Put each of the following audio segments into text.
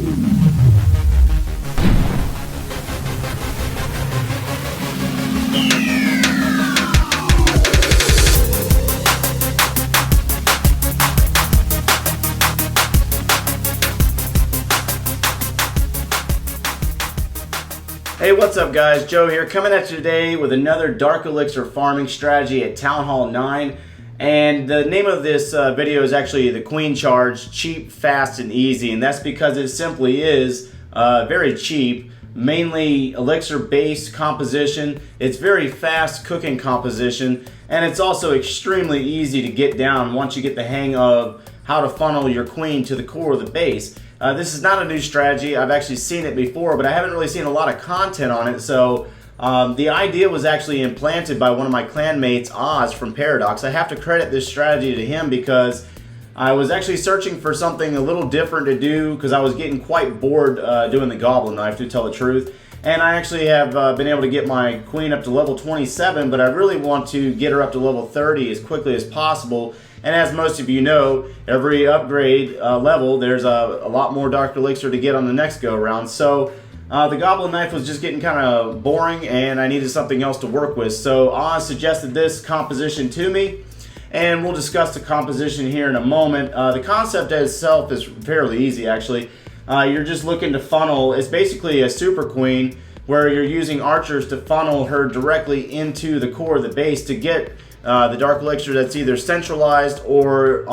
Hey, what's up guys? Joe here, coming at you today with another Dark Elixir farming strategy at Town Hall 9. And the name of this video is actually the Queen Charge, cheap, fast, and easy. And that's because it simply is very cheap, mainly elixir-based composition. It's very fast cooking composition, and it's also extremely easy to get down once you get the hang of how to funnel your queen to the core of the base. This is not a new strategy. I've actually seen it before, but I haven't really seen a lot of content on it. So the idea was actually implanted by one of my clanmates, Oz from Paradox. I have to credit this strategy to him because I was actually searching for something a little different to do because I was getting quite bored doing the Goblin Knife, to tell the truth. And I actually have been able to get my queen up to level 27, but I really want to get her up to level 30 as quickly as possible. And as most of you know, every upgrade level, there's a lot more Dark Elixir to get on the next go around. So the Goblin Knife was just getting kind of boring and I needed something else to work with. So Oz suggested this composition to me, and we'll discuss the composition here in a moment. The concept itself is fairly easy actually. You're just looking to funnel, it's basically a super queen where you're using archers to funnel her directly into the core of the base to get the Dark Elixir that's either centralized or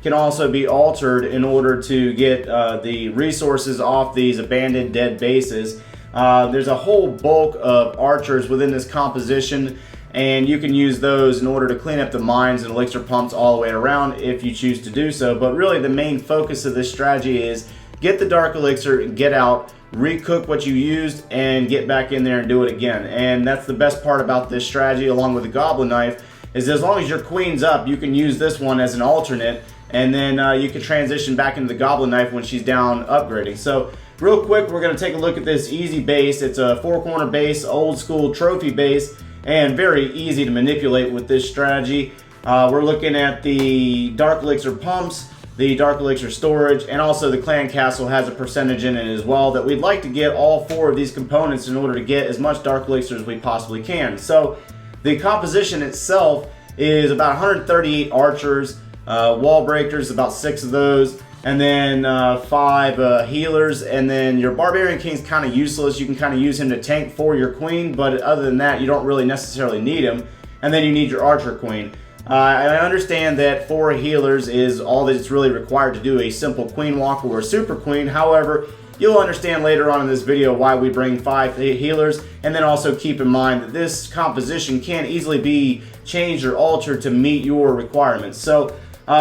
can also be altered in order to get the resources off these abandoned dead bases. There's a whole bulk of archers within this composition, and you can use those in order to clean up the mines and elixir pumps all the way around if you choose to do so. But really the main focus of this strategy is get the Dark Elixir, get out, recook what you used, and get back in there and do it again. And that's the best part about this strategy, along with the Goblin Knife, is as long as your queen's up, you can use this one as an alternate, and then you can transition back into the Goblin Knife when she's down upgrading. So real quick, we're going to take a look at this easy base. It's a 4-corner base, old school trophy base, and very easy to manipulate with this strategy. We're looking at the Dark Elixir pumps, the Dark Elixir storage, and also the clan castle has a percentage in it as well that we'd like to get all 4 of these components in order to get as much Dark Elixir as we possibly can. So the composition itself is about 138 archers, wall breakers, about 6 of those, and then 5 healers, and then your Barbarian King's kind of useless. You can kind of use him to tank for your queen, but other than that, you don't really necessarily need him. And then you need your archer queen. I understand that 4 healers is all that it's really required to do a simple queen walk or a super queen. However, you'll understand later on in this video why we bring 5 healers, and then also keep in mind that this composition can easily be changed or altered to meet your requirements. So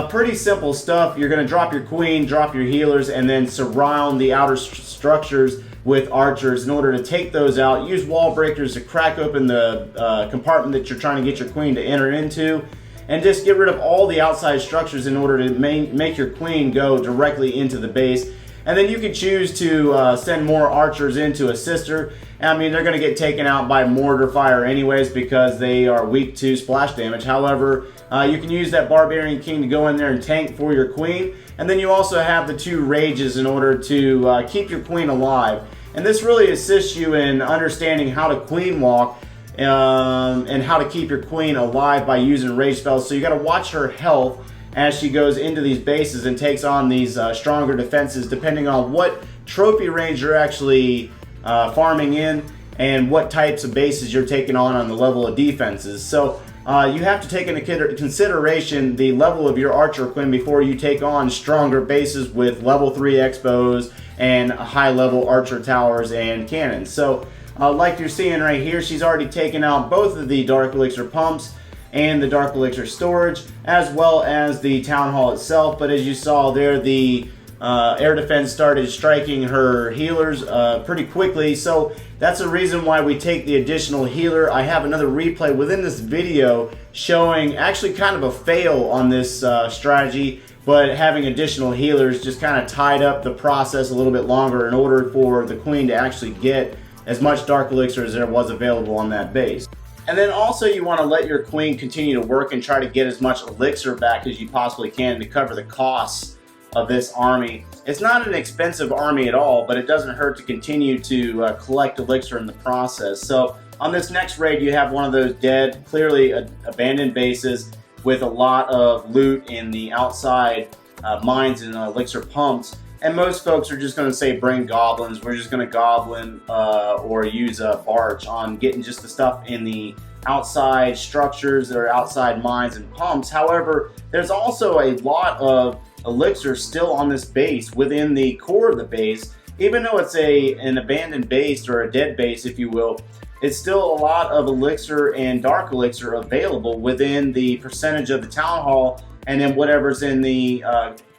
pretty simple stuff. You're going to drop your queen, drop your healers, and then surround the outer structures with archers in order to take those out. Use wall breakers to crack open the compartment that you're trying to get your queen to enter into, and just get rid of all the outside structures in order to make your queen go directly into the base. And then you can choose to send more archers in to assist her. I mean, they're going to get taken out by mortar fire anyways because they are weak to splash damage. However, you can use that Barbarian King to go in there and tank for your queen. And then you also have the 2 rages in order to keep your queen alive. And this really assists you in understanding how to queen walk and how to keep your queen alive by using rage spells. So you got to watch her health as she goes into these bases and takes on these stronger defenses, depending on what trophy range you're actually farming in and what types of bases you're taking on the level of defenses. So you have to take into consideration the level of your archer queen before you take on stronger bases with level 3 expos and high level archer towers and cannons. So like you're seeing right here, she's already taken out both of the Dark Elixir pumps and the Dark Elixir storage, as well as the Town Hall itself. But as you saw there, the air defense started striking her healers pretty quickly. So that's the reason why we take the additional healer. I have another replay within this video showing actually kind of a fail on this strategy, but having additional healers just kind of tied up the process a little bit longer in order for the queen to actually get as much Dark Elixir as there was available on that base. And then also you want to let your queen continue to work and try to get as much elixir back as you possibly can to cover the costs of this army. It's not an expensive army at all, but it doesn't hurt to continue to collect elixir in the process. So on this next raid, you have one of those dead, clearly abandoned bases with a lot of loot in the outside mines and elixir pumps. And most folks are just going to say bring goblins. We're just going to goblin or use a barge on getting just the stuff in the outside structures that are outside mines and pumps. However, there's also a lot of elixir still on this base within the core of the base. Even though it's an abandoned base or a dead base, if you will, it's still a lot of elixir and dark elixir available within the percentage of the town hall and then whatever's in the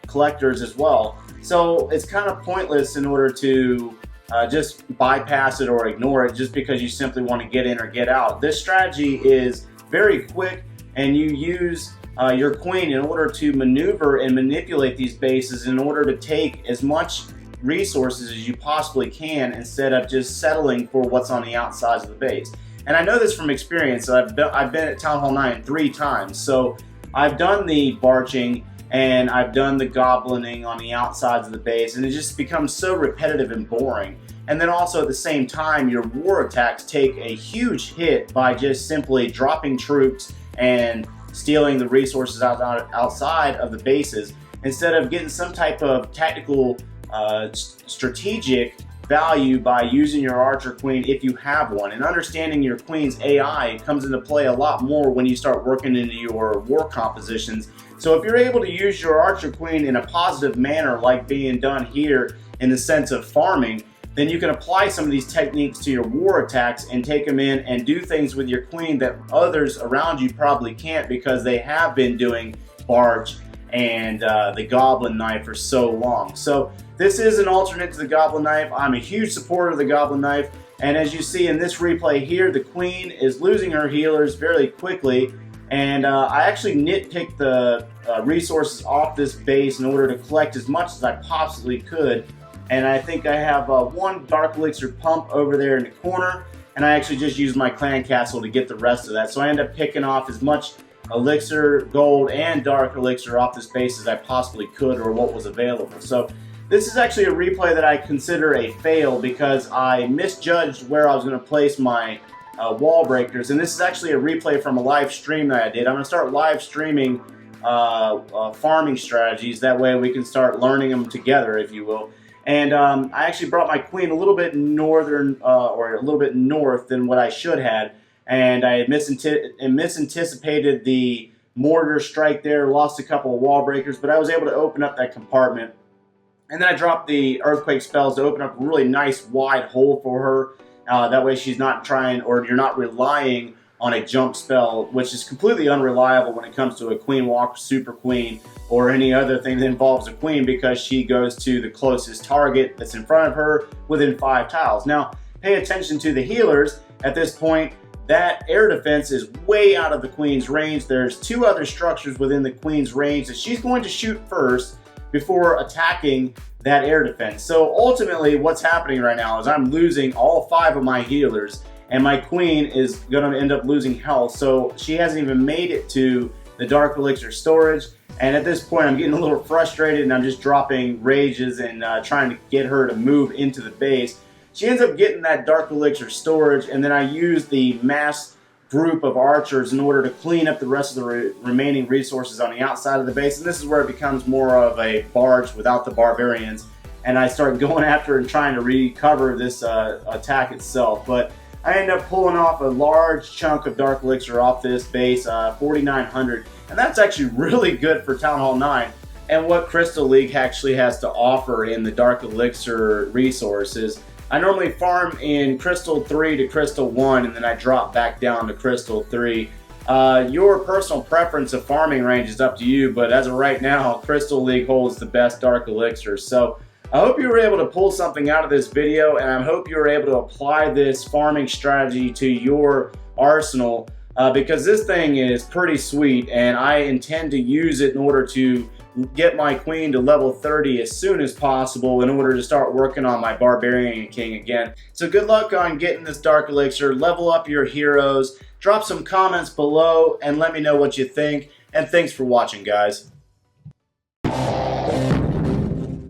collectors as well. So it's kind of pointless in order to just bypass it or ignore it just because you simply want to get in or get out. This strategy is very quick, and you use your queen in order to maneuver and manipulate these bases in order to take as much resources as you possibly can instead of just settling for what's on the outsides of the base. And I know this from experience. I've been at Town Hall 9 3 times, so I've done the barching and I've done the goblining on the outsides of the base, and it just becomes so repetitive and boring. And then also at the same time, your war attacks take a huge hit by just simply dropping troops and stealing the resources outside of the bases instead of getting some type of tactical strategic value by using your archer queen if you have one. And understanding your queen's AI comes into play a lot more when you start working into your war compositions. So if you're able to use your archer queen in a positive manner like being done here in the sense of farming, then you can apply some of these techniques to your war attacks and take them in and do things with your queen that others around you probably can't because they have been doing barge and the goblin knife for so long. So this is an alternate to the goblin knife. I'm a huge supporter of the goblin knife, and as you see in this replay here, the queen is losing her healers very quickly, and I actually nitpicked the resources off this base in order to collect as much as I possibly could. And I think I have one dark elixir pump over there in the corner, and I actually just used my clan castle to get the rest of that. So I end up picking off as much elixir, gold, and dark elixir off this base as I possibly could, or what was available. So this is actually a replay that I consider a fail because I misjudged where I was going to place my wall breakers, and this is actually a replay from a live stream that I did. I'm going to start live streaming farming strategies. That way we can start learning them together, if you will. And I actually brought my queen a little bit northern or a little bit north than what I should have. And I had misanticipated the mortar strike there, lost a couple of wall breakers, but I was able to open up that compartment. And then I dropped the earthquake spells to open up a really nice wide hole for her. That way she's not trying, or you're not relying on a jump spell, which is completely unreliable when it comes to a queen walk, super queen, or any other thing that involves a queen, because she goes to the closest target that's in front of her within 5 tiles. Now, pay attention to the healers. At this point, that air defense is way out of the queen's range. There's 2 other structures within the queen's range that she's going to shoot first before attacking that air defense. So ultimately what's happening right now is I'm losing all 5 of my healers, and my queen is going to end up losing health. So she hasn't even made it to the dark elixir storage. And at this point I'm getting a little frustrated, and I'm just dropping rages and trying to get her to move into the base. She ends up getting that dark elixir storage, and then I use the mass group of archers in order to clean up the rest of the remaining resources on the outside of the base. And this is where it becomes more of a barge without the barbarians, and I start going after and trying to recover this attack itself. But I end up pulling off a large chunk of dark elixir off this base, 4,900, and that's actually really good for Town Hall 9. And what Crystal League actually has to offer in the dark elixir resources, I normally farm in Crystal 3 to Crystal 1, and then I drop back down to Crystal 3. Your personal preference of farming range is up to you, but as of right now, Crystal League holds the best dark elixir. So I hope you were able to pull something out of this video, and I hope you were able to apply this farming strategy to your arsenal, because this thing is pretty sweet, and I intend to use it in order to get my queen to level 30 as soon as possible in order to start working on my barbarian king again. So good luck on getting this dark elixir, level up your heroes, drop some comments below and let me know what you think, and thanks for watching, guys.